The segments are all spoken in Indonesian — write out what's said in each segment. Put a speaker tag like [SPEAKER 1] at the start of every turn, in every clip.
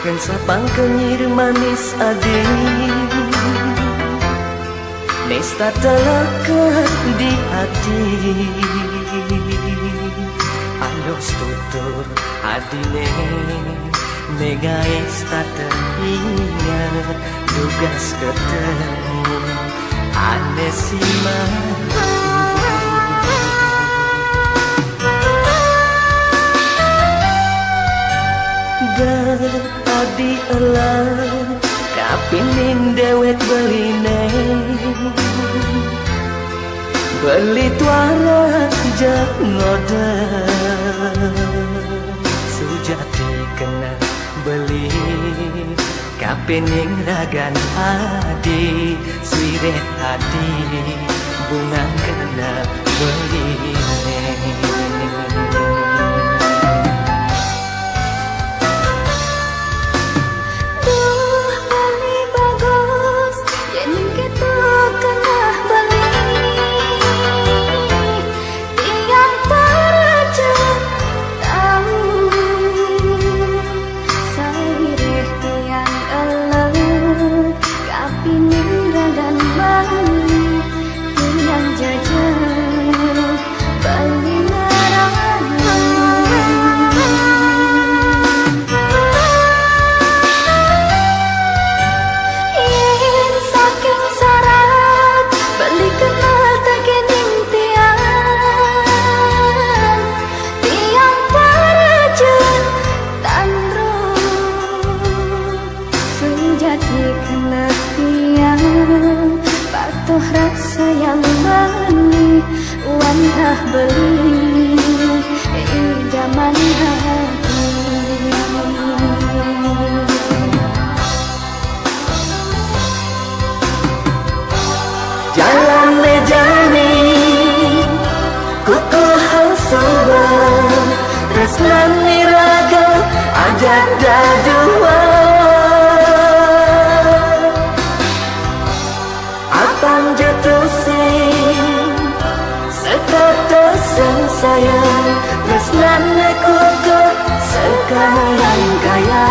[SPEAKER 1] Ken sapang kenyir manis adi Nesta telekat di hati Andos tutur adine Nega esta teringat Tugas ketemu Ane simak Tadi elang kapining dewek beline beli tuara jangoda sujati kena beli kapining ragan hadi swire hadi bunga kena beline rasa yang manis wantah beli idaman hati jalan lejani kuku hausuba tresnan niraga ajak dadua Apang jatuh sing setetesan sayang tresnan kuku sekalian kaya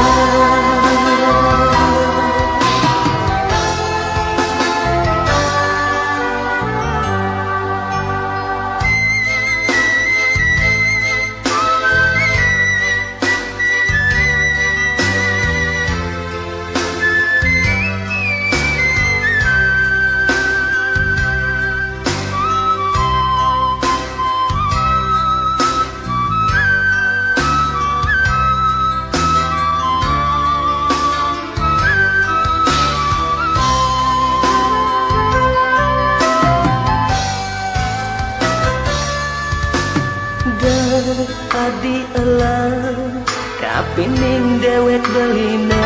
[SPEAKER 1] Adi elang kapining dewek beline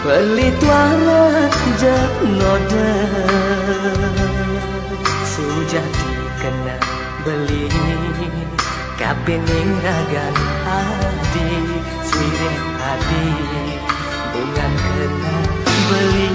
[SPEAKER 1] beli tuara janoda sujati kena beli kapining ragan adi swire adi bungan kena beli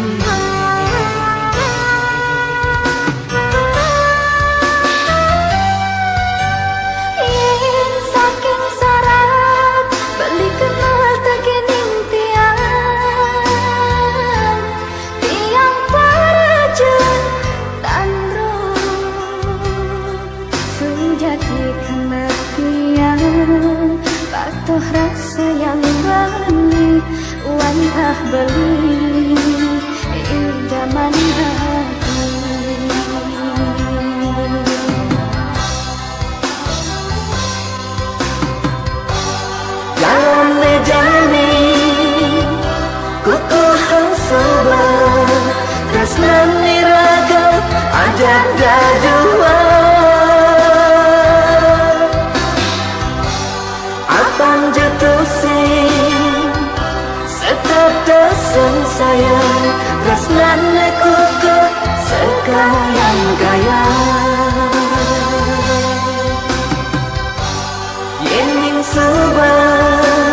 [SPEAKER 1] Patuh rasa yang manis wantah beli idaman hati jalan lejani kuku hausuba tresnan niraga ajak dadua Apang jatuh sing setetesan sayang tresnan kuku sekalian kaya Yening subah